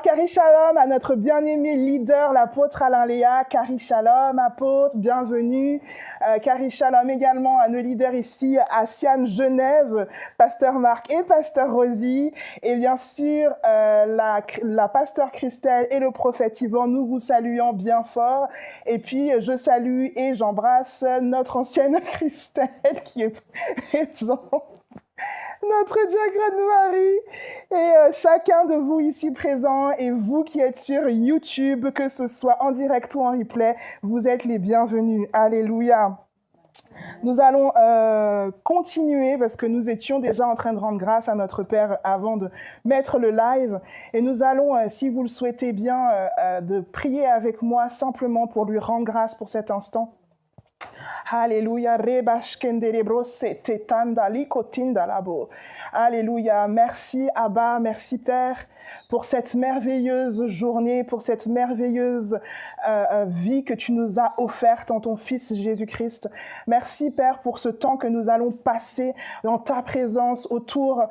Alors, Carrie Shalom à notre bien-aimé leader, l'apôtre Alain Léa. Carrie Shalom, apôtre, bienvenue. Carrie Shalom également à nos leaders ici à Siane Genève, pasteur Marc et pasteur Rosie. Et bien sûr, la pasteur Christelle et le prophète Yvan, nous vous saluons bien fort. Et puis, je salue et j'embrasse notre ancienne Christelle qui est présente. Notre diacre Marie et chacun de vous ici présents et vous qui êtes sur YouTube, que ce soit en direct ou en replay, vous êtes les bienvenus. Alléluia. Nous allons continuer parce que nous étions déjà en train de rendre grâce à notre Père avant de mettre le live. Et nous allons, si vous le souhaitez bien, de prier avec moi simplement pour lui rendre grâce pour cet instant. Alléluia, Alléluia, merci Abba, merci Père pour cette merveilleuse journée, pour cette merveilleuse vie que tu nous as offerte en ton Fils Jésus-Christ. Merci Père pour ce temps que nous allons passer dans ta présence, autour,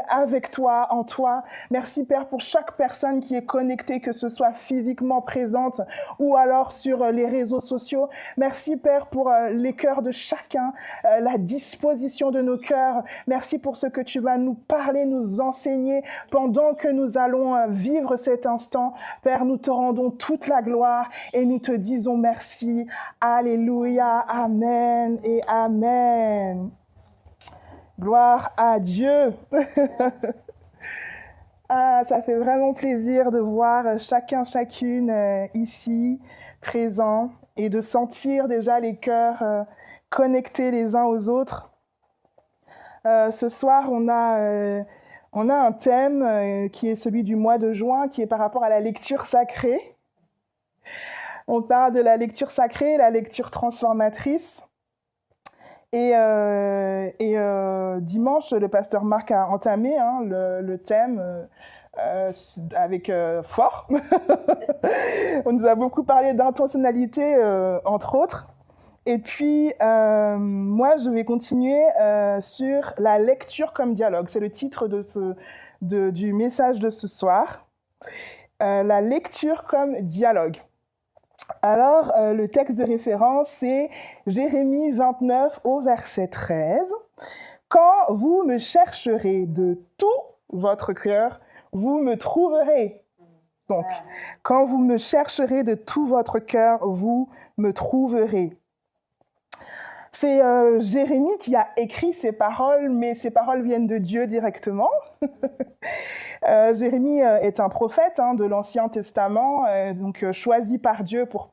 avec toi, en toi. Merci Père pour chaque personne qui est connectée, que ce soit physiquement présente ou alors sur les réseaux sociaux. Merci Père pour les cœurs de chacun, la disposition de nos cœurs. Merci pour ce que tu vas nous parler, nous enseigner pendant que nous allons vivre cet instant. Père, nous te rendons toute la gloire et nous te disons merci. Alléluia, amen et amen. Gloire à Dieu. Ah, ça fait vraiment plaisir de voir chacun, chacune ici, présent, et de sentir déjà les cœurs connectés les uns aux autres. Ce soir, on a un thème qui est celui du mois de juin, qui est par rapport à la lecture sacrée. On parle de la lecture sacrée, la lecture transformatrice. Et dimanche, le pasteur Marc a entamé le thème avec fort. On nous a beaucoup parlé d'intentionnalité, entre autres. Et puis, moi, je vais continuer sur la lecture comme dialogue. C'est le titre du message de ce soir. La lecture comme dialogue. Alors, le texte de référence, c'est Jérémie 29 au verset 13. « Quand vous me chercherez de tout votre cœur, vous me trouverez. » Donc, quand vous me chercherez de tout votre cœur, vous me trouverez. C'est Jérémie qui a écrit ces paroles, mais ces paroles viennent de Dieu directement. Jérémie est un prophète de l'Ancien Testament, donc choisi par Dieu pour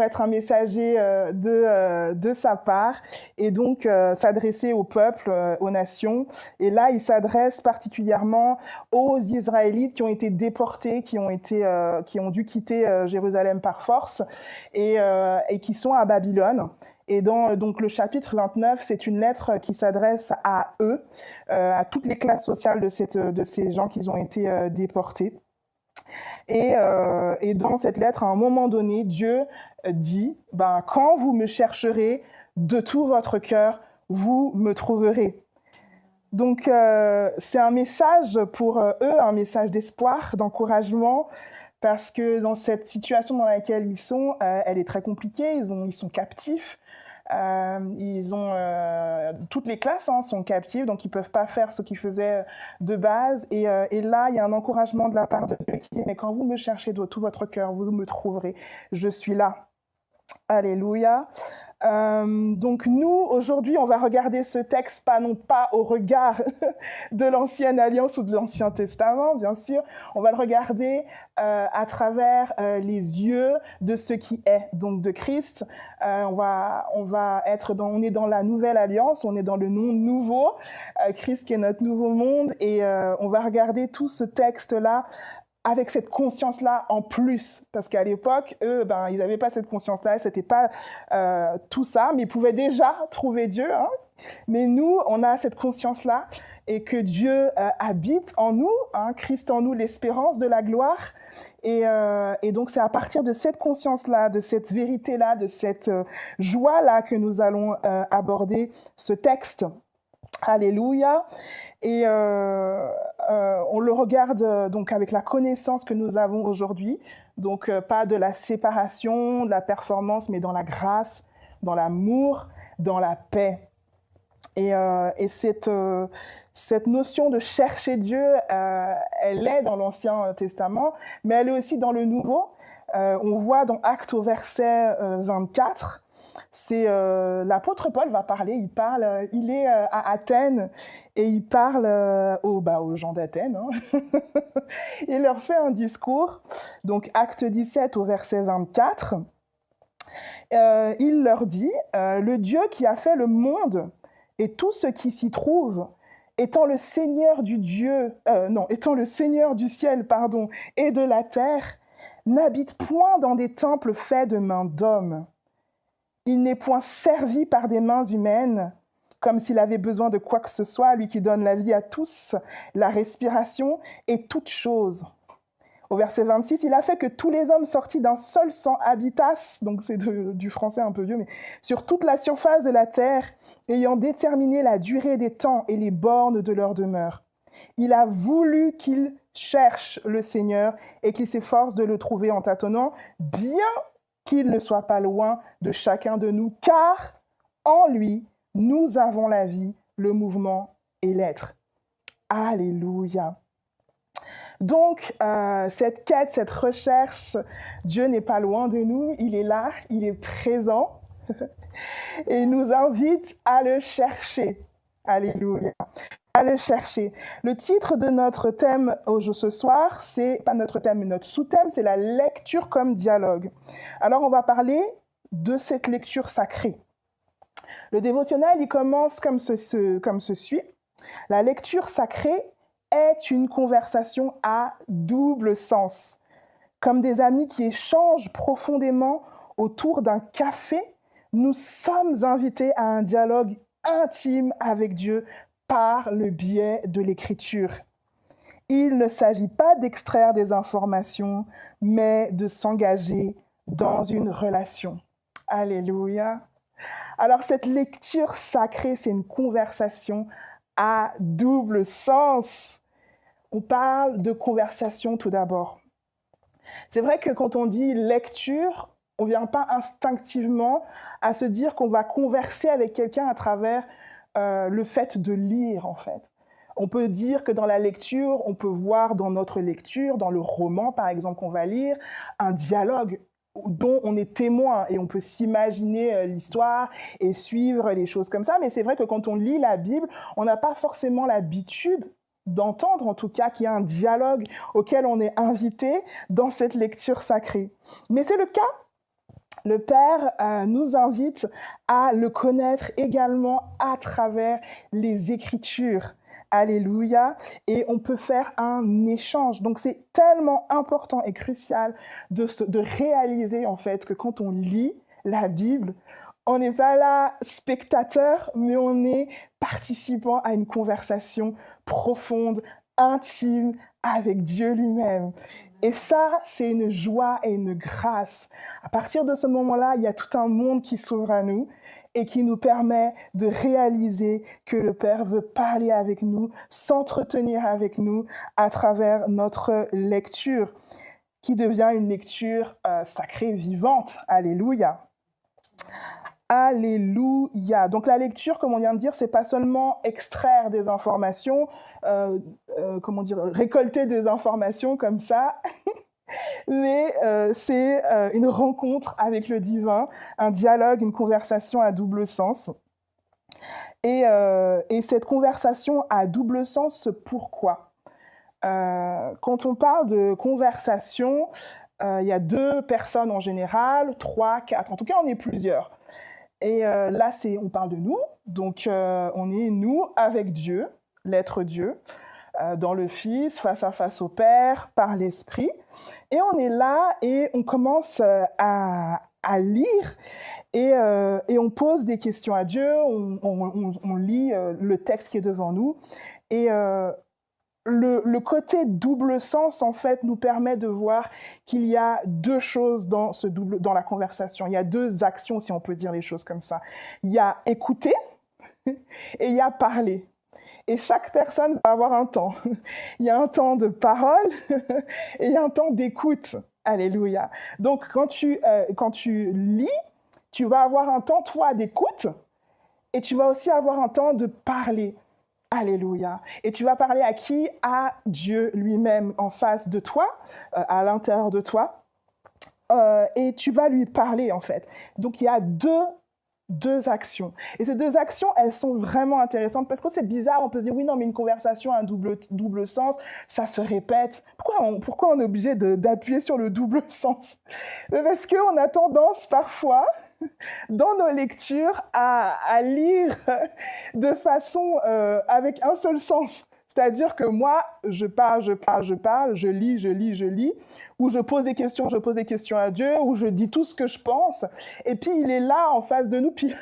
être un messager de sa part, et donc s'adresser au peuple, aux nations. Et là, il s'adresse particulièrement aux Israélites qui ont été déportés, qui ont dû quitter Jérusalem par force, et qui sont à Babylone. Et donc le chapitre 29, c'est une lettre qui s'adresse à eux, à toutes les classes sociales de ces gens qui ont été déportés. Et dans cette lettre, à un moment donné, Dieu dit, quand vous me chercherez de tout votre cœur, vous me trouverez. Donc c'est un message pour eux, un message d'espoir, d'encouragement, parce que dans cette situation dans laquelle ils sont, elle est très compliquée, ils sont captifs. Toutes les classes sont captives, donc ils ne peuvent pas faire ce qu'ils faisaient de base. Et là, il y a un encouragement de la part de Dieu qui dit, mais quand vous me cherchez de tout votre cœur, vous me trouverez. Je suis là. Alléluia. Donc nous, aujourd'hui, on va regarder ce texte non pas au regard de l'Ancienne Alliance ou de l'Ancien Testament, bien sûr. On va le regarder à travers les yeux de ce qui est, donc de Christ. On est dans la Nouvelle Alliance, on est dans le monde nouveau, Christ qui est notre nouveau monde, et on va regarder tout ce texte-là avec cette conscience-là en plus, parce qu'à l'époque, eux, ils n'avaient pas cette conscience-là, c'était pas tout ça, mais ils pouvaient déjà trouver Dieu, mais nous, on a cette conscience-là, et que Dieu habite en nous, Christ en nous, l'espérance de la gloire, et donc c'est à partir de cette conscience-là, de cette vérité-là, de cette joie-là que nous allons aborder ce texte. Alléluia. Et on le regarde donc avec la connaissance que nous avons aujourd'hui, donc pas de la séparation, de la performance, mais dans la grâce, dans l'amour, dans la paix. Et cette notion de chercher Dieu, elle est dans l'Ancien Testament, mais elle est aussi dans le Nouveau. On voit dans Actes au verset 24, c'est l'apôtre Paul va parler, il est à Athènes et il parle aux gens d'Athènes. Hein. Il leur fait un discours, donc Acte 17 au verset 24. Il leur dit, le Dieu qui a fait le monde et tout ce qui s'y trouve, étant le Seigneur étant le Seigneur du ciel, et de la terre, n'habite point dans des temples faits de mains d'hommes. Il n'est point servi par des mains humaines, comme s'il avait besoin de quoi que ce soit, lui qui donne la vie à tous, la respiration et toutes choses. Au verset 26, il a fait que tous les hommes sortis d'un seul sang habitassent, donc c'est du français un peu vieux, mais sur toute la surface de la terre, ayant déterminé la durée des temps et les bornes de leur demeure. Il a voulu qu'ils cherchent le Seigneur et qu'ils s'efforcent de le trouver en tâtonnant, bien qu'il ne soit pas loin de chacun de nous, car en lui, nous avons la vie, le mouvement et l'être. Alléluia. Donc, cette quête, cette recherche, Dieu n'est pas loin de nous, il est là, il est présent et il nous invite à le chercher. Alléluia. À le chercher. Le titre de notre thème ce soir, c'est pas notre thème, mais notre sous-thème, c'est la lecture comme dialogue. Alors, on va parler de cette lecture sacrée. Le dévotionnel, il commence comme ceci. La lecture sacrée est une conversation à double sens. Comme des amis qui échangent profondément autour d'un café, nous sommes invités à un dialogue intime avec Dieu par le biais de l'écriture. Il ne s'agit pas d'extraire des informations, mais de s'engager dans une relation. Alléluia. Alors cette lecture sacrée, c'est une conversation à double sens. On parle de conversation tout d'abord. C'est vrai que quand on dit lecture, on ne vient pas instinctivement à se dire qu'on va converser avec quelqu'un à travers le fait de lire, en fait. On peut dire que dans la lecture, on peut voir dans notre lecture, dans le roman, par exemple, qu'on va lire, un dialogue dont on est témoin et on peut s'imaginer l'histoire et suivre les choses comme ça. Mais c'est vrai que quand on lit la Bible, on n'a pas forcément l'habitude d'entendre, en tout cas, qu'il y a un dialogue auquel on est invité dans cette lecture sacrée. Mais c'est le cas. Le Père nous invite à le connaître également à travers les Écritures. Alléluia. Et on peut faire un échange. Donc, c'est tellement important et crucial de réaliser, en fait, que quand on lit la Bible, on n'est pas là spectateur, mais on est participant à une conversation profonde, intime avec Dieu lui-même. Et ça, c'est une joie et une grâce. À partir de ce moment-là, il y a tout un monde qui s'ouvre à nous et qui nous permet de réaliser que le Père veut parler avec nous, s'entretenir avec nous à travers notre lecture, qui devient une lecture sacrée, vivante. Alléluia. Alléluia. Donc la lecture, comme on vient de dire, c'est pas seulement extraire des informations, récolter des informations comme ça, mais c'est une rencontre avec le divin, un dialogue, une conversation à double sens. Et cette conversation à double sens, pourquoi ? Quand on parle de conversation, il y a 2 personnes en général, 3, 4, en tout cas on est plusieurs. Et là, on parle de nous, donc on est nous avec Dieu, l'être Dieu, dans le Fils, face à face au Père, par l'Esprit. Et on est là et on commence à lire et on pose des questions à Dieu, on lit le texte qui est devant nous. Et le côté double sens, en fait, nous permet de voir qu'il y a 2 choses dans la conversation. Il y a 2 actions, si on peut dire les choses comme ça. Il y a écouter et il y a parler. Et chaque personne va avoir un temps. Il y a un temps de parole et il y a un temps d'écoute. Alléluia. Donc, quand tu lis, tu vas avoir un temps, toi, d'écoute et tu vas aussi avoir un temps de parler. Alléluia. Et tu vas parler à qui? À Dieu lui-même en face de toi, à l'intérieur de toi. Et tu vas lui parler, en fait. Donc, il y a deux actions. Et ces deux actions, elles sont vraiment intéressantes parce que c'est bizarre, on peut se dire, oui, non, mais une conversation a un double sens, ça se répète. Pourquoi on est obligé d'appuyer sur le double sens? Parce qu'on a tendance parfois, dans nos lectures, à lire de façon avec un seul sens. C'est-à-dire que moi, je parle, je lis, ou je pose des questions à Dieu, ou je dis tout ce que je pense, et puis il est là en face de nous, puis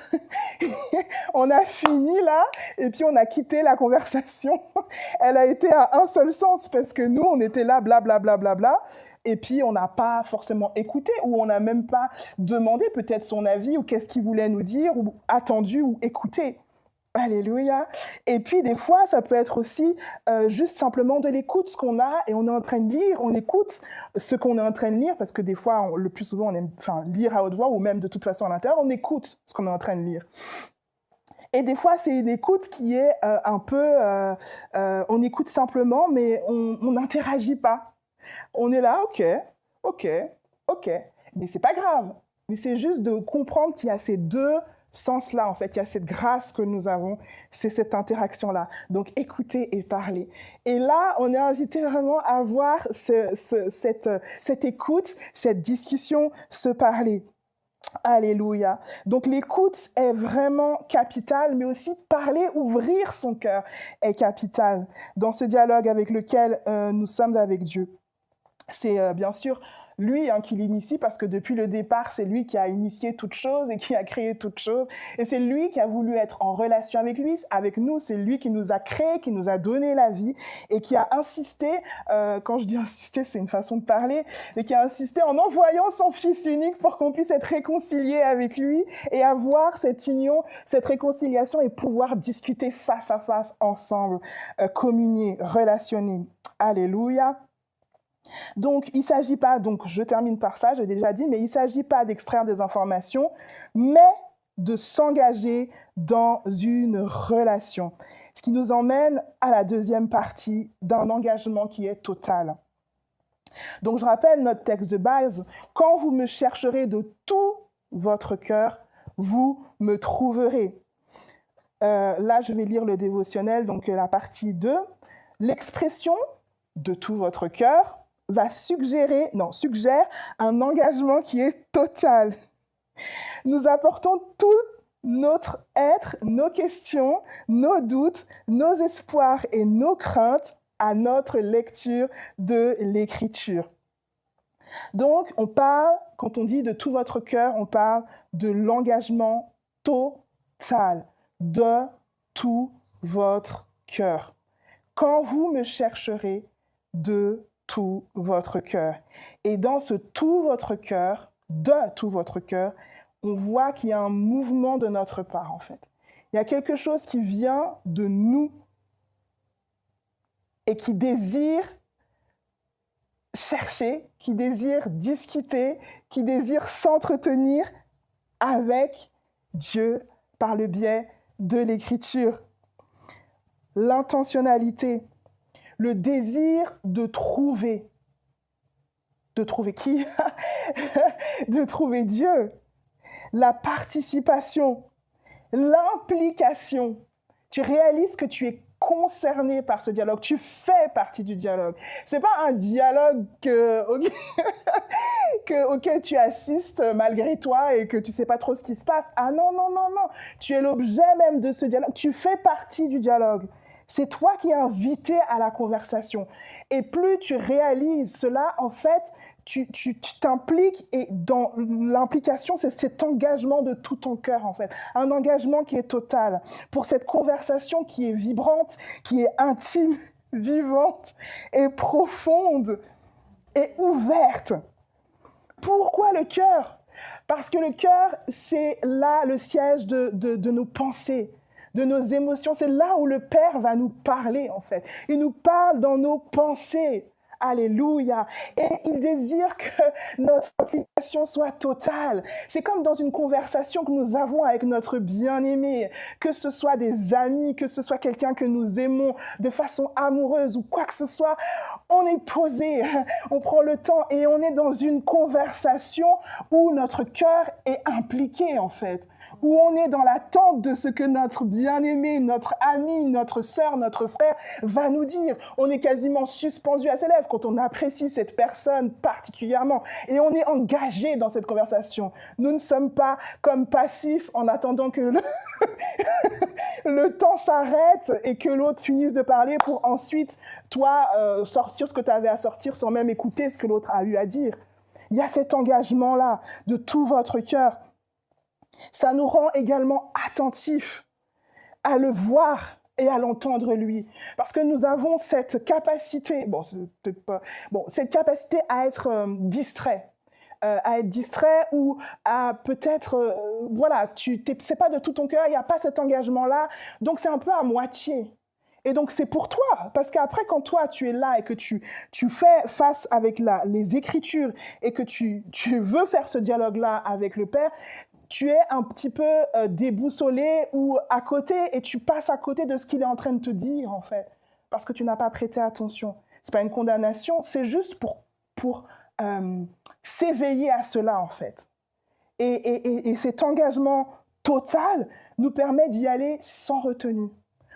on a fini là, et puis on a quitté la conversation. Elle a été à un seul sens, parce que nous, on était là, blablabla, bla, bla, bla, bla, et puis on n'a pas forcément écouté, ou on n'a même pas demandé peut-être son avis, ou qu'est-ce qu'il voulait nous dire, ou attendu, ou écouté. Alléluia. Et puis des fois, ça peut être aussi juste simplement de l'écoute, ce qu'on a et on est en train de lire, on écoute ce qu'on est en train de lire, parce que des fois, le plus souvent, on aime lire à haute voix ou même de toute façon à l'intérieur, on écoute ce qu'on est en train de lire. Et des fois, c'est une écoute qui est un peu... on écoute simplement, mais on n'interagit pas. On est là, ok. Mais c'est pas grave. Mais c'est juste de comprendre qu'il y a ces deux sens-là, en fait. Il y a cette grâce que nous avons, c'est cette interaction-là. Donc, écouter et parler. Et là, on est invité vraiment à avoir cette écoute, cette discussion, ce parler. Alléluia. Donc l'écoute est vraiment capitale, mais aussi parler, ouvrir son cœur est capital dans ce dialogue avec lequel nous sommes avec Dieu. C'est bien sûr lui qui l'initie, parce que depuis le départ, c'est lui qui a initié toute chose et qui a créé toute chose. Et c'est lui qui a voulu être en relation avec lui, avec nous. C'est lui qui nous a créés, qui nous a donné la vie et qui a insisté, quand je dis insister, c'est une façon de parler, mais qui a insisté en envoyant son Fils unique pour qu'on puisse être réconciliés avec lui et avoir cette union, cette réconciliation et pouvoir discuter face à face ensemble, communier, relationner. Alléluia. Donc, il ne s'agit pas, donc je termine par ça, j'ai déjà dit, mais il ne s'agit pas d'extraire des informations, mais de s'engager dans une relation. Ce qui nous emmène à la deuxième partie d'un engagement qui est total. Donc, je rappelle notre texte de base. Quand vous me chercherez de tout votre cœur, vous me trouverez. Là, je vais lire le dévotionnel, donc la partie 2. L'expression de tout votre cœur suggère un engagement qui est total. Nous apportons tout notre être, nos questions, nos doutes, nos espoirs et nos craintes à notre lecture de l'Écriture. Donc, on parle, quand on dit de tout votre cœur, on parle de l'engagement total, de tout votre cœur. Quand vous me chercherez de tout votre cœur. Et dans ce tout votre cœur, de tout votre cœur, on voit qu'il y a un mouvement de notre part, en fait. Il y a quelque chose qui vient de nous et qui désire chercher, qui désire discuter, qui désire s'entretenir avec Dieu par le biais de l'Écriture. L'intentionnalité, le désir de trouver qui? De trouver Dieu. La participation, l'implication. Tu réalises que tu es concerné par ce dialogue, tu fais partie du dialogue. C'est pas un dialogue auquel tu assistes malgré toi et que tu sais pas trop ce qui se passe. Ah non. Tu es l'objet même de ce dialogue. Tu fais partie du dialogue. C'est toi qui es invité à la conversation. Et plus tu réalises cela, en fait, tu t'impliques, et dans l'implication, c'est cet engagement de tout ton cœur, en fait. Un engagement qui est total pour cette conversation qui est vibrante, qui est intime, vivante et profonde et ouverte. Pourquoi le cœur? Parce que le cœur, c'est là le siège de nos pensées, de nos émotions. C'est là où le Père va nous parler, en fait. Il nous parle dans nos pensées. Alléluia. Et il désire que notre implication soit totale. C'est comme dans une conversation que nous avons avec notre bien-aimé, que ce soit des amis, que ce soit quelqu'un que nous aimons de façon amoureuse ou quoi que ce soit. On est posé, on prend le temps et on est dans une conversation où notre cœur est impliqué, en fait. Où on est dans l'attente de ce que notre bien-aimé, notre ami, notre sœur, notre frère va nous dire. On est quasiment suspendu à ses lèvres quand on apprécie cette personne particulièrement et on est engagé dans cette conversation. Nous ne sommes pas comme passifs en attendant que le temps s'arrête et que l'autre finisse de parler pour ensuite, toi, sortir ce que tu avais à sortir sans même écouter ce que l'autre a eu à dire. Il y a cet engagement-là de tout votre cœur. Ça nous rend également attentifs à le voir et à l'entendre lui. Parce que nous avons cette capacité, cette capacité à être distrait. Ou à peut-être, c'est pas de tout ton cœur, il n'y a pas cet engagement-là, donc c'est un peu à moitié. Et donc c'est pour toi, parce qu'après quand toi tu es là et que tu fais face avec les Écritures et que tu veux faire ce dialogue-là avec le Père, tu es un petit peu déboussolé ou à côté et tu passes à côté de ce qu'il est en train de te dire, en fait, parce que tu n'as pas prêté attention. Ce n'est pas une condamnation, c'est juste pour s'éveiller à cela, en fait. Et cet engagement total nous permet d'y aller sans retenue,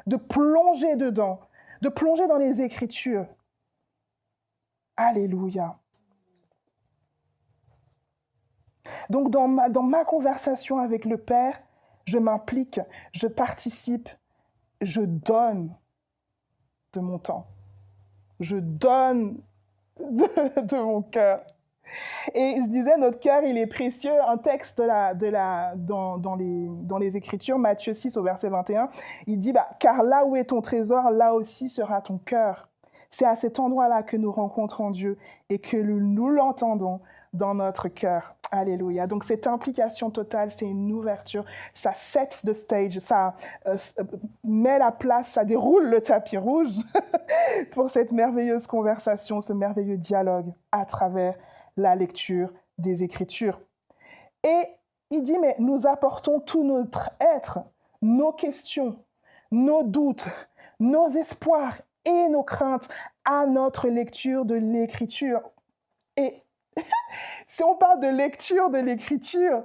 de plonger dedans, de plonger dans les Écritures. Alléluia. Donc, dans ma conversation avec le Père, je m'implique, je participe, je donne de mon temps. Je donne de mon cœur. Et je disais, notre cœur, il est précieux. Un texte dans les Écritures, Matthieu 6 au verset 21, il dit, car là où est ton trésor, là aussi sera ton cœur. C'est à cet endroit-là que nous rencontrons Dieu et que nous l'entendons dans notre cœur. Alléluia. Donc cette implication totale, c'est une ouverture. Ça set the stage, ça met la place, ça déroule le tapis rouge pour cette merveilleuse conversation, ce merveilleux dialogue à travers la lecture des Écritures. Et il dit, mais nous apportons tout notre être, nos questions, nos doutes, nos espoirs et nos craintes à notre lecture de l'Écriture. Et si on parle de lecture de l'Écriture,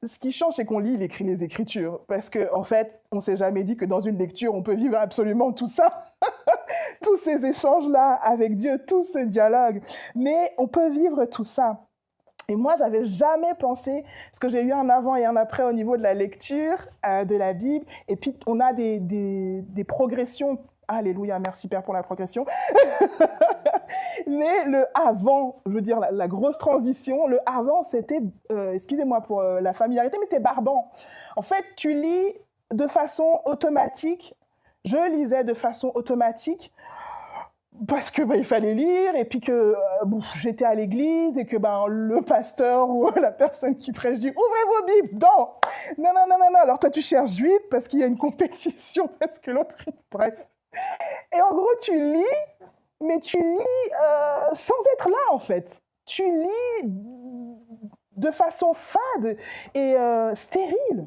ce qui change, c'est qu'on lit les Écritures. Parce qu'en fait, on ne s'est jamais dit que dans une lecture, on peut vivre absolument tout ça. Tous ces échanges-là avec Dieu, tout ce dialogue. Mais on peut vivre tout ça. Et moi, je n'avais jamais pensé, parce que j'ai eu un avant et un après au niveau de la lecture de la Bible. Et puis, on a des progressions. Alléluia, merci Père pour la progression. Mais le avant, je veux dire, la grosse transition, le avant, c'était, excusez-moi pour la familiarité, mais c'était barbant. En fait, tu lis de façon automatique, je lisais de façon automatique, parce que il fallait lire, et puis que j'étais à l'église, et que le pasteur ou la personne qui prêche dit « Ouvrez vos Bibles, non, alors toi tu cherches vite, parce qu'il y a une compétition, parce que l'autre, bref. Et en gros, tu lis, mais tu lis sans être là, en fait. Tu lis de façon fade et stérile.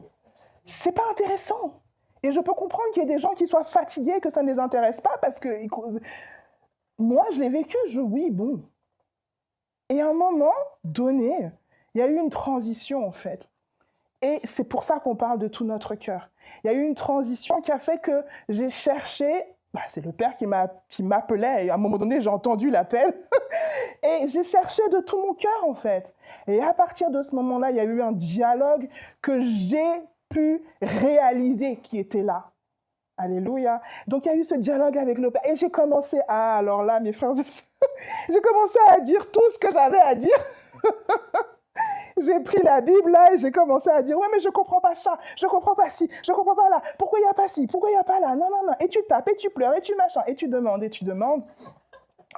C'est pas intéressant. Et je peux comprendre qu'il y ait des gens qui soient fatigués, que ça ne les intéresse pas, parce que moi, je l'ai vécu, oui, bon. Et à un moment donné, il y a eu une transition, en fait. Et c'est pour ça qu'on parle de tout notre cœur. Il y a eu une transition qui a fait que j'ai cherché, c'est le Père qui m'appelait, et à un moment donné, j'ai entendu l'appel, et j'ai cherché de tout mon cœur, en fait. Et à partir de ce moment-là, il y a eu un dialogue que j'ai pu réaliser qui était là. Alléluia. Donc, il y a eu ce dialogue avec le Père. Et j'ai commencé alors là, mes frères et sœurs, j'ai commencé à dire tout ce que j'avais à dire. J'ai pris la Bible là et j'ai commencé à dire « Ouais, mais je comprends pas ça, je comprends pas ci, je comprends pas là, pourquoi il n'y a pas ci, pourquoi il n'y a pas là, non. » Et tu tapes, et tu pleures, et tu machin, et tu demandes.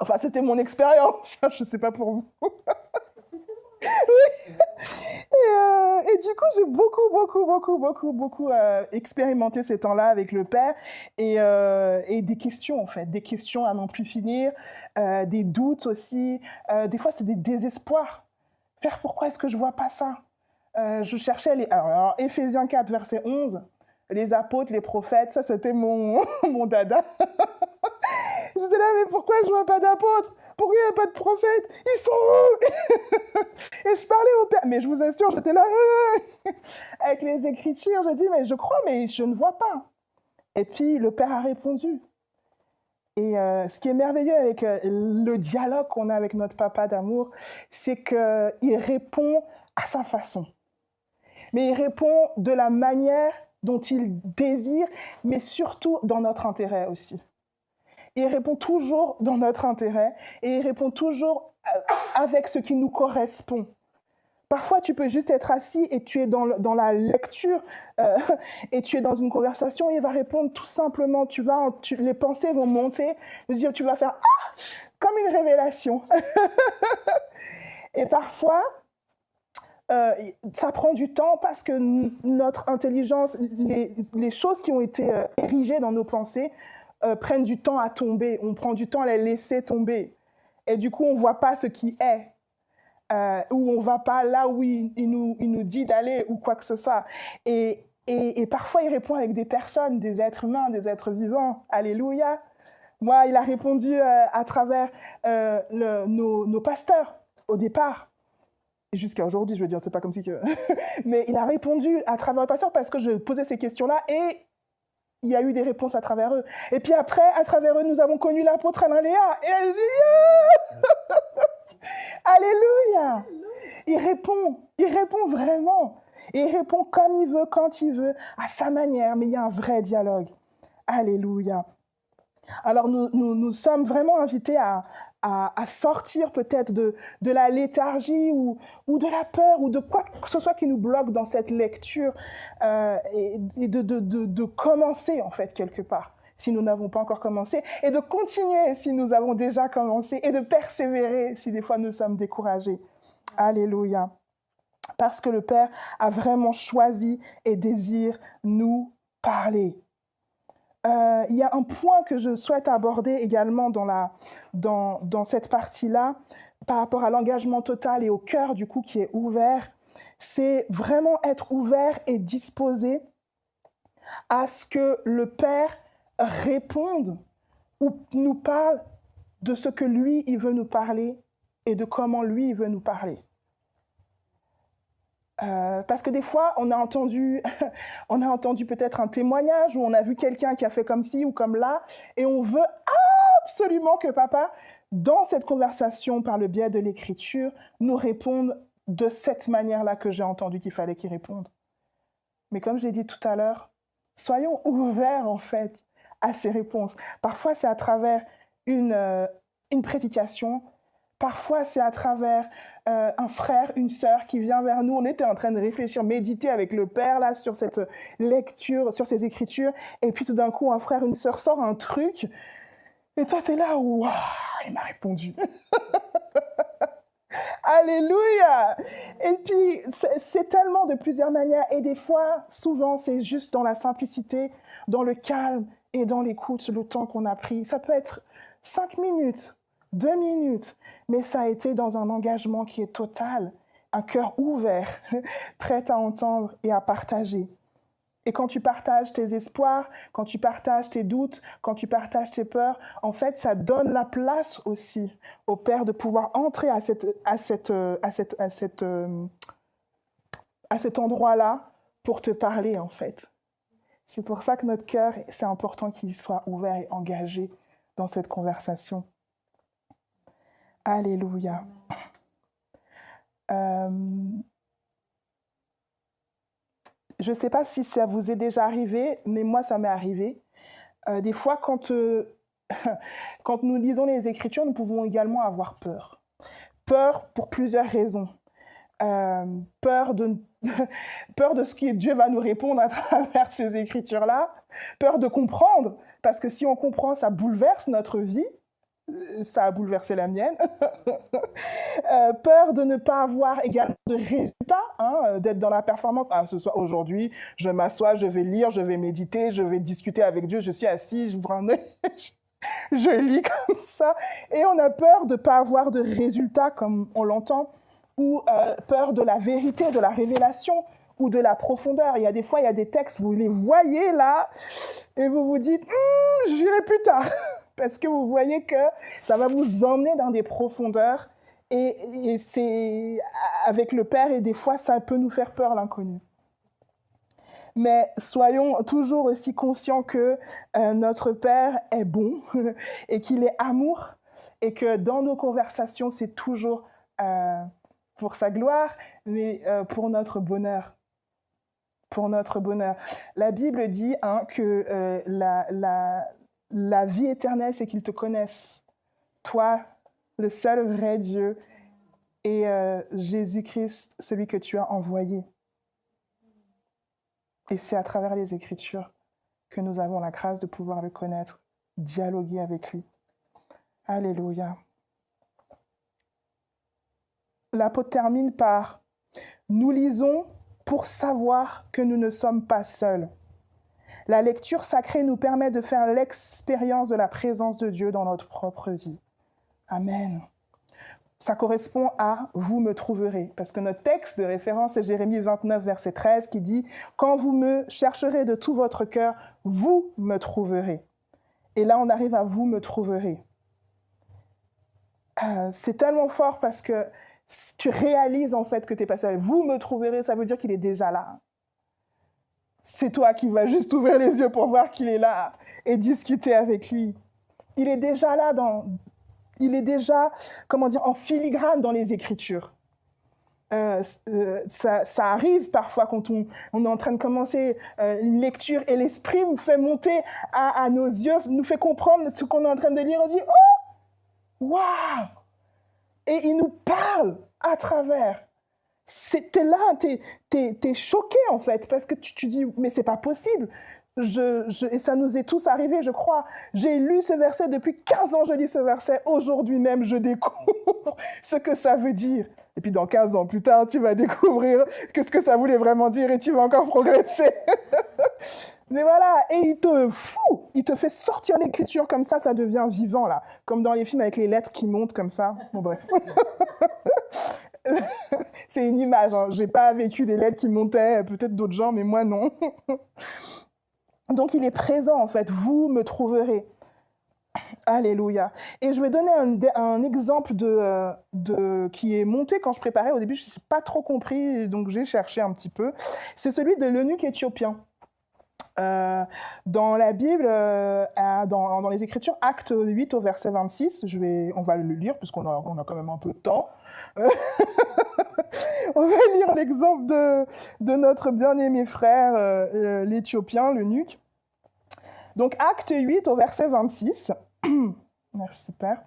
Enfin, c'était mon expérience, je sais pas pour vous. Oui. Et du coup, j'ai beaucoup beaucoup expérimenté ces temps-là avec le Père et des questions, en fait, des questions à n'en plus finir, des doutes aussi. Des fois, c'est des désespoirs. Père, pourquoi est-ce que je ne vois pas ça? Je cherchais alors, Éphésiens 4, verset 11, les apôtres, les prophètes, ça c'était mon dada. J'étais là, mais pourquoi je ne vois pas d'apôtres? Pourquoi il n'y a pas de prophètes? Ils sont où? Et je parlais au Père, mais je vous assure, j'étais là, avec les Écritures, je dis, mais je crois, mais je ne vois pas. Et puis le Père a répondu. Et ce qui est merveilleux avec le dialogue qu'on a avec notre papa d'amour, c'est qu'il répond à sa façon. Mais il répond de la manière dont il désire, mais surtout dans notre intérêt aussi. Il répond toujours dans notre intérêt et il répond toujours avec ce qui nous correspond. Parfois, tu peux juste être assis et tu es dans la lecture et tu es dans une conversation et il va répondre tout simplement. Les pensées vont monter, tu vas faire « Ah !» comme une révélation. Et parfois, ça prend du temps parce que notre intelligence, les choses qui ont été érigées dans nos pensées prennent du temps à tomber. On prend du temps à les laisser tomber. Et du coup, on ne voit pas ce qui est. Où on ne va pas là où il nous dit d'aller ou quoi que ce soit. Et parfois, il répond avec des personnes, des êtres humains, des êtres vivants. Alléluia. Moi, il a répondu à travers nos pasteurs au départ. Et jusqu'à aujourd'hui, je veux dire, c'est pas comme si que... Mais il a répondu à travers les pasteurs parce que je posais ces questions-là et il y a eu des réponses à travers eux. Et puis après, à travers eux, nous avons connu l'apôtre Alain Léa. Et elle dit, Alléluia! Il répond vraiment. Il répond comme il veut, quand il veut, à sa manière, mais il y a un vrai dialogue. Alléluia. Alors nous sommes vraiment invités à sortir peut-être de la léthargie ou de la peur ou de quoi que ce soit qui nous bloque dans cette lecture et de commencer en fait quelque part si nous n'avons pas encore commencé et de continuer si nous avons déjà commencé et de persévérer si des fois nous sommes découragés. Alléluia. Parce que le Père a vraiment choisi et désire nous parler. Il y a un point que je souhaite aborder également dans cette partie-là, par rapport à l'engagement total et au cœur du coup qui est ouvert, c'est vraiment être ouvert et disposé à ce que le Père réponde ou nous parle de ce que lui, il veut nous parler et de comment lui, il veut nous parler. Parce que des fois, on a entendu peut-être un témoignage où on a vu quelqu'un qui a fait comme ci ou comme là, et on veut absolument que papa, dans cette conversation par le biais de l'écriture, nous réponde de cette manière-là que j'ai entendu qu'il fallait qu'il réponde. Mais comme je l'ai dit tout à l'heure, soyons ouverts en fait à ces réponses. Parfois, c'est à travers une prédication. Parfois, c'est à travers un frère, une sœur qui vient vers nous. On était en train de réfléchir, méditer avec le Père là, sur cette lecture, sur ces écritures. Et puis tout d'un coup, un frère, une sœur sort un truc. Et toi, tu es là, waouh, il m'a répondu. Alléluia! Et puis, c'est tellement de plusieurs manières. Et des fois, souvent, c'est juste dans la simplicité, dans le calme et dans l'écoute, le temps qu'on a pris. Ça peut être 5 minutes. 2 minutes, mais ça a été dans un engagement qui est total, un cœur ouvert, prêt à entendre et à partager. Et quand tu partages tes espoirs, quand tu partages tes doutes, quand tu partages tes peurs, en fait, ça donne la place aussi au Père de pouvoir entrer à cet endroit-là pour te parler, en fait. C'est pour ça que notre cœur, c'est important qu'il soit ouvert et engagé dans cette conversation. Alléluia. Je ne sais pas si ça vous est déjà arrivé, mais moi, ça m'est arrivé. Des fois, quand nous lisons les Écritures, nous pouvons également avoir peur. Peur pour plusieurs raisons. Peur de ce que Dieu va nous répondre à travers ces Écritures-là. Peur de comprendre, parce que si on comprend, ça bouleverse notre vie. Ça a bouleversé la mienne. Peur de ne pas avoir également de résultats, hein, d'être dans la performance. Ah, ce soir, aujourd'hui, je m'assois, je vais lire, je vais méditer, je vais discuter avec Dieu, je suis assis, j'ouvre un œil, je lis comme ça. Et on a peur de ne pas avoir de résultats comme on l'entend, ou peur de la vérité, de la révélation, ou de la profondeur. Il y a des fois, il y a des textes, vous les voyez là, et vous vous dites, j'irai plus tard. Parce que vous voyez que ça va vous emmener dans des profondeurs. Et c'est avec le Père, et des fois, ça peut nous faire peur, l'inconnu. Mais soyons toujours aussi conscients que notre Père est bon et qu'il est amour, et que dans nos conversations, c'est toujours pour sa gloire, mais pour notre bonheur. Pour notre bonheur. La Bible dit que la vie éternelle, c'est qu'ils te connaissent. Toi, le seul vrai Dieu, et Jésus-Christ, celui que tu as envoyé. Et c'est à travers les Écritures que nous avons la grâce de pouvoir le connaître, dialoguer avec lui. Alléluia. L'apôtre termine par « Nous lisons pour savoir que nous ne sommes pas seuls. La lecture sacrée nous permet de faire l'expérience de la présence de Dieu dans notre propre vie. » Amen. Ça correspond à « vous me trouverez », parce que notre texte de référence est Jérémie 29, verset 13, qui dit « Quand vous me chercherez de tout votre cœur, vous me trouverez. » Et là, on arrive à « vous me trouverez ». C'est tellement fort parce que tu réalises en fait que tu n'es pas seul. « Vous me trouverez », ça veut dire qu'il est déjà là. C'est toi qui vas juste ouvrir les yeux pour voir qu'il est là et discuter avec lui. Il est déjà là il est déjà, en filigrane dans les Écritures. Ça arrive parfois quand on est en train de commencer une lecture et l'Esprit nous fait monter à nos yeux, nous fait comprendre ce qu'on est en train de lire. On dit « Oh, waouh !» Et il nous parle à travers. T'es là, t'es choqué en fait, parce que tu dis « Mais c'est pas possible !» Et ça nous est tous arrivé, je crois. J'ai lu ce verset depuis 15 ans, je lis ce verset. Aujourd'hui même, je découvre ce que ça veut dire. Et puis dans 15 ans plus tard, tu vas découvrir ce que ça voulait vraiment dire et tu vas encore progresser. Mais voilà, et il te fait sortir l'écriture comme ça devient vivant là. Comme dans les films avec les lettres qui montent comme ça. Bon bref. C'est une image, hein. J'ai pas vécu des lettres qui montaient, peut-être d'autres gens, mais moi non. Donc, il est présent, en fait. Vous me trouverez. Alléluia. Et je vais donner un exemple qui est monté quand je préparais. Au début, je n'ai pas trop compris, donc j'ai cherché un petit peu. C'est celui de l'eunuque éthiopien. Dans la Bible, dans les Écritures, Acte 8 au verset 26, on va le lire puisqu'on a quand même un peu de temps. On va lire l'exemple de notre bien-aimé frère, l'Éthiopien, l'eunuque. Donc, Acte 8 au verset 26. Merci, Père.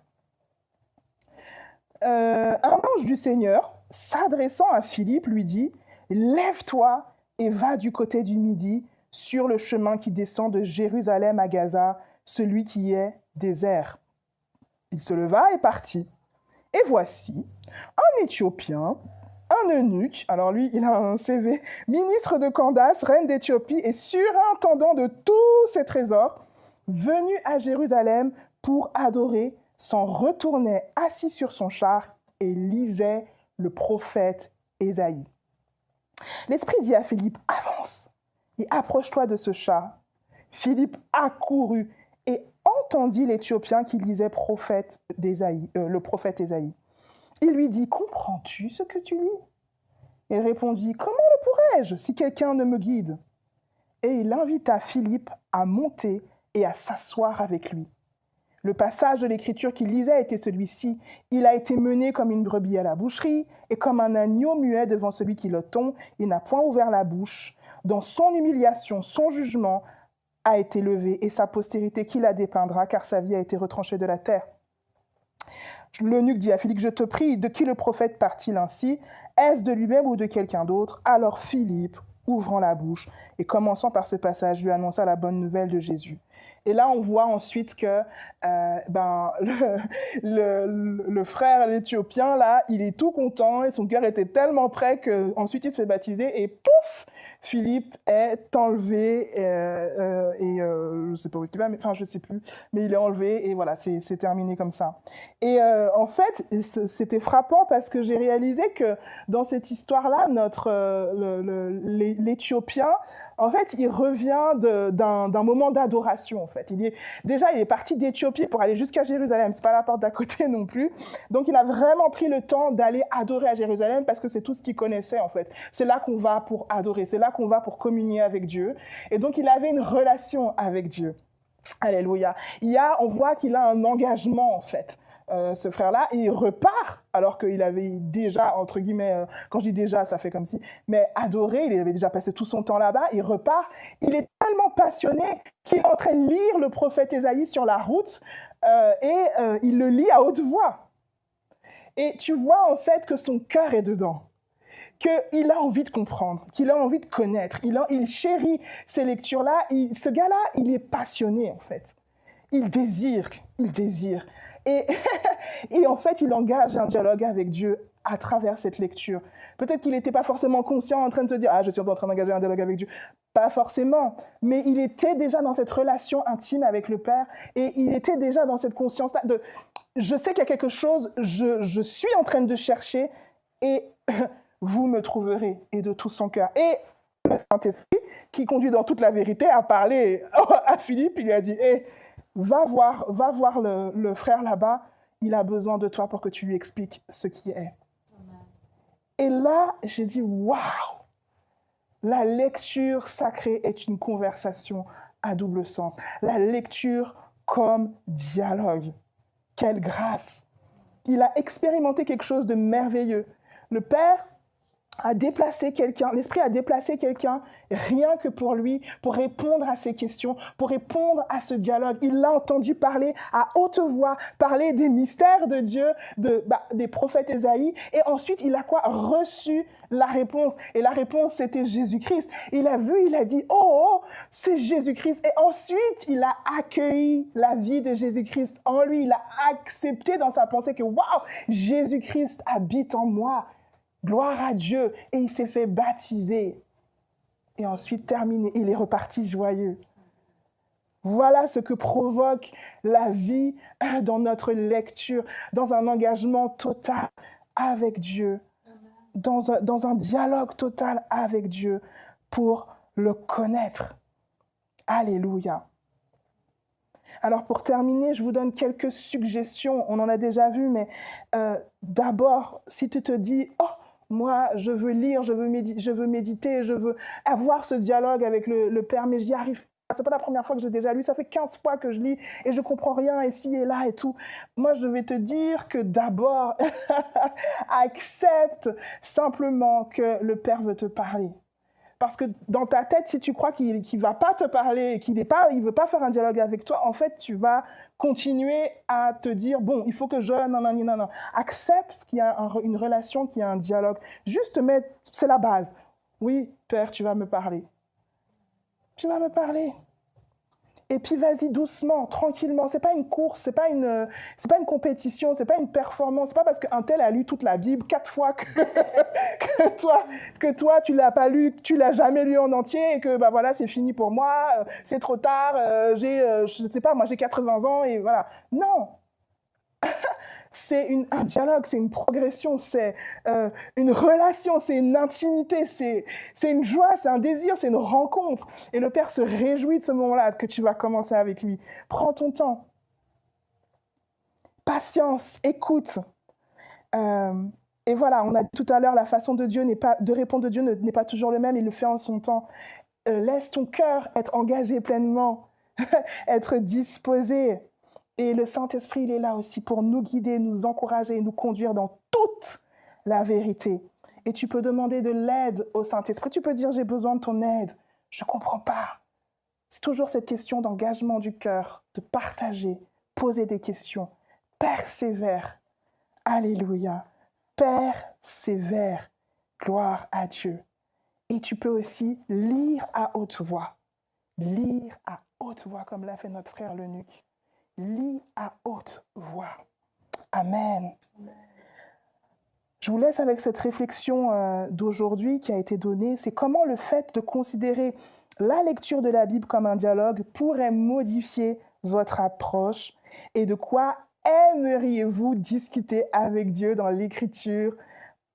Un ange du Seigneur, s'adressant à Philippe, lui dit « Lève-toi et va du côté du Midi, sur le chemin qui descend de Jérusalem à Gaza, celui qui est désert. » Il se leva et partit. Et voici, un Éthiopien, un eunuque, alors lui, il a un CV, ministre de Candace, reine d'Éthiopie et surintendant de tous ses trésors, venu à Jérusalem pour adorer, s'en retournait assis sur son char et lisait le prophète Ésaïe. L'Esprit dit à Philippe, « Avance et approche-toi de ce char. » Philippe accourut et entendit l'Éthiopien qui lisait le prophète Ésaïe. Il lui dit, « Comprends-tu ce que tu lis ?» Il répondit, « Comment le pourrais-je si quelqu'un ne me guide ?» Et il invita Philippe à monter et à s'asseoir avec lui. Le passage de l'Écriture qu'il lisait était celui-ci. « Il a été mené comme une brebis à la boucherie, et comme un agneau muet devant celui qui le tond, il n'a point ouvert la bouche. Dans son humiliation, son jugement a été levé, et sa postérité qui la dépeindra, car sa vie a été retranchée de la terre. » L'eunuque dit à Philippe, « Je te prie, de qui le prophète part-il ainsi? Est-ce de lui-même ou de quelqu'un d'autre ?» Alors Philippe ouvrant la bouche et commençant par ce passage, lui annonça la bonne nouvelle de Jésus. Et là, on voit ensuite que le frère l'Éthiopien, là, il est tout content et son cœur était tellement prêt qu'ensuite il se fait baptiser et pouf, Philippe est enlevé je ne sais pas où est-ce qu'il va, mais, enfin je ne sais plus, mais il est enlevé et voilà, c'est terminé comme ça. Et en fait, c'était frappant parce que j'ai réalisé que dans cette histoire-là, l'Éthiopien, en fait, il revient d'un moment d'adoration, en fait. Il est parti d'Éthiopie pour aller jusqu'à Jérusalem, c'est pas la porte d'à côté non plus. Donc, il a vraiment pris le temps d'aller adorer à Jérusalem parce que c'est tout ce qu'il connaissait, en fait. C'est là qu'on va pour adorer, c'est là qu'on va pour communier avec Dieu. Et donc, il avait une relation avec Dieu. Alléluia. On voit qu'il a un engagement, en fait. Ce frère-là, et il repart, alors qu'il avait déjà, entre guillemets, quand je dis déjà, ça fait comme si, mais adoré, il avait déjà passé tout son temps là-bas, il repart, il est tellement passionné qu'il est en train de lire le prophète Ésaïe sur la route, il le lit à haute voix. Et tu vois en fait que son cœur est dedans, qu'il a envie de comprendre, qu'il a envie de connaître, il chérit ces lectures-là, ce gars-là, il est passionné en fait. Il désire. Et, et en fait, il engage un dialogue avec Dieu à travers cette lecture. Peut-être qu'il n'était pas forcément conscient en train de se dire « Ah, je suis en train d'engager un dialogue avec Dieu ». Pas forcément, mais il était déjà dans cette relation intime avec le Père et il était déjà dans cette conscience-là de « Je sais qu'il y a quelque chose, je suis en train de chercher et vous me trouverez » et de tout son cœur. Et le Saint-Esprit, qui conduit dans toute la vérité, a parlé à Philippe, il lui a dit « Hey, va voir le frère là-bas, il a besoin de toi pour que tu lui expliques ce qui est. » Et là, j'ai dit, waouh, la lecture sacrée est une conversation à double sens. La lecture comme dialogue. Quelle grâce. Il a expérimenté quelque chose de merveilleux. Le Père a déplacé quelqu'un, l'Esprit a déplacé quelqu'un rien que pour lui, pour répondre à ses questions, pour répondre à ce dialogue. Il l'a entendu parler à haute voix, parler des mystères de Dieu, des prophètes Ésaïe, et ensuite il a reçu la réponse. Et la réponse, c'était Jésus-Christ. Il a vu, il a dit, oh, c'est Jésus-Christ. Et ensuite, il a accueilli la vie de Jésus-Christ en lui. Il a accepté dans sa pensée que, waouh, Jésus-Christ habite en moi. Gloire à Dieu. Et il s'est fait baptiser. Et ensuite, terminé, il est reparti joyeux. Voilà ce que provoque la vie dans notre lecture, dans un engagement total avec Dieu, dans un dialogue total avec Dieu pour le connaître. Alléluia. Alors pour terminer, je vous donne quelques suggestions. On en a déjà vu, mais d'abord, si tu te dis « Oh, moi, je veux lire, je veux méditer, je veux avoir ce dialogue avec le Père, mais j'y arrive pas. C'est pas la première fois que j'ai déjà lu, ça fait 15 fois que je lis et je comprends rien ici et là et tout. » Moi, je vais te dire que d'abord, accepte simplement que le Père veut te parler. Parce que dans ta tête, si tu crois qu'il ne va pas te parler, il ne veut pas faire un dialogue avec toi, en fait, tu vas continuer à te dire, bon, il faut que je... Non. Accepte qu'il y a une relation, qu'il y a un dialogue. Juste mettre, c'est la base. Oui, Père, tu vas me parler. Tu vas me parler. Et puis vas-y doucement, tranquillement. C'est pas une course, c'est pas une compétition, c'est pas une performance. C'est pas parce qu'un tel a lu toute la Bible 4 fois que toi tu l'as pas lu, que tu l'as jamais lu en entier et que voilà c'est fini pour moi, c'est trop tard. Je sais pas, moi j'ai 80 ans et voilà. Non. C'est un dialogue, c'est une progression, c'est une relation, c'est une intimité, c'est une joie, c'est un désir, c'est une rencontre. Et le Père se réjouit de ce moment-là que tu vas commencer avec lui. Prends ton temps. Patience, écoute. Et voilà, on a dit tout à l'heure, la façon de répondre de Dieu n'est pas toujours le même, il le fait en son temps. Laisse ton cœur être engagé pleinement, être disposé. Et le Saint-Esprit, il est là aussi pour nous guider, nous encourager, nous conduire dans toute la vérité. Et tu peux demander de l'aide au Saint-Esprit. Tu peux dire, j'ai besoin de ton aide. Je ne comprends pas. C'est toujours cette question d'engagement du cœur, de partager, poser des questions. Persévère. Alléluia. Persévère. Gloire à Dieu. Et tu peux aussi lire à haute voix. Lire à haute voix, comme l'a fait notre frère l'eunuque. Lis à haute voix. Amen. Je vous laisse avec cette réflexion d'aujourd'hui qui a été donnée. C'est comment le fait de considérer la lecture de la Bible comme un dialogue pourrait modifier votre approche et de quoi aimeriez-vous discuter avec Dieu dans l'Écriture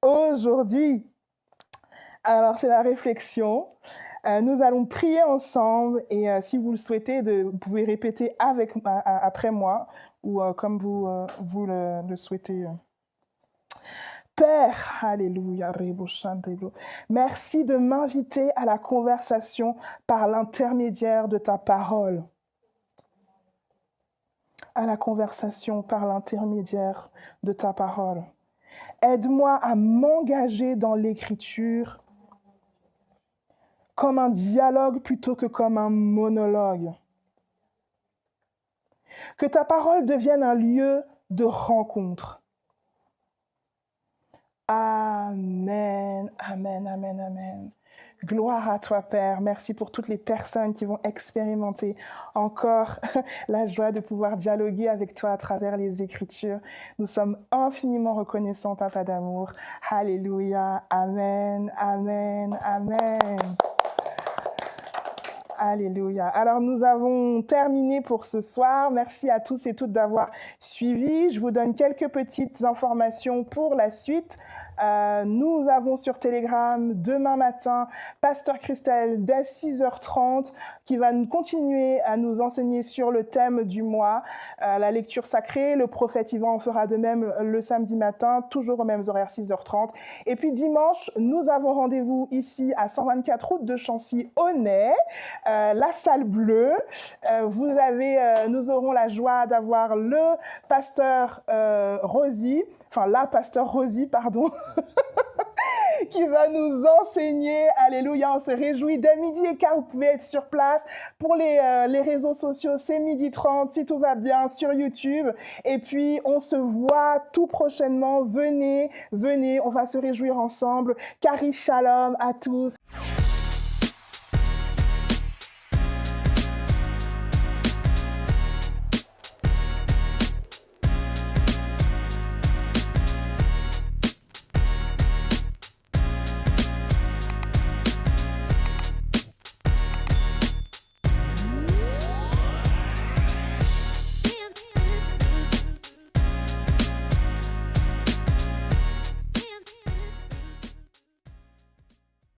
aujourd'hui? Alors, c'est la réflexion. Nous allons prier ensemble et si vous le souhaitez, vous pouvez répéter après moi ou comme vous le souhaitez. Père, alléluia, merci de m'inviter à la conversation par l'intermédiaire de ta parole. À la conversation par l'intermédiaire de ta parole. Aide-moi à m'engager dans l'écriture comme un dialogue plutôt que comme un monologue. Que ta parole devienne un lieu de rencontre. Amen, amen, amen, amen. Gloire à toi, Père. Merci pour toutes les personnes qui vont expérimenter encore la joie de pouvoir dialoguer avec toi à travers les Écritures. Nous sommes infiniment reconnaissants, Papa d'amour. Alléluia. Amen, amen, amen. Alléluia. Alors, nous avons terminé pour ce soir. Merci à tous et toutes d'avoir suivi. Je vous donne quelques petites informations pour la suite. Nous avons sur Telegram demain matin Pasteur Christelle dès 6h30 qui va continuer à nous enseigner sur le thème du mois, la lecture sacrée. Le prophète Yvan en fera de même le samedi matin, toujours aux mêmes horaires 6h30. Et puis dimanche, nous avons rendez-vous ici à 124 route de Chancy-Aunay, la salle bleue. Nous aurons la joie d'avoir le pasteur la pasteur Rosie, pardon, qui va nous enseigner. Alléluia, on se réjouit. Dès 12h15, vous pouvez être sur place. Pour les réseaux sociaux, c'est 12h30, si tout va bien, sur YouTube. Et puis, on se voit tout prochainement. Venez, on va se réjouir ensemble. Cari Shalom à tous.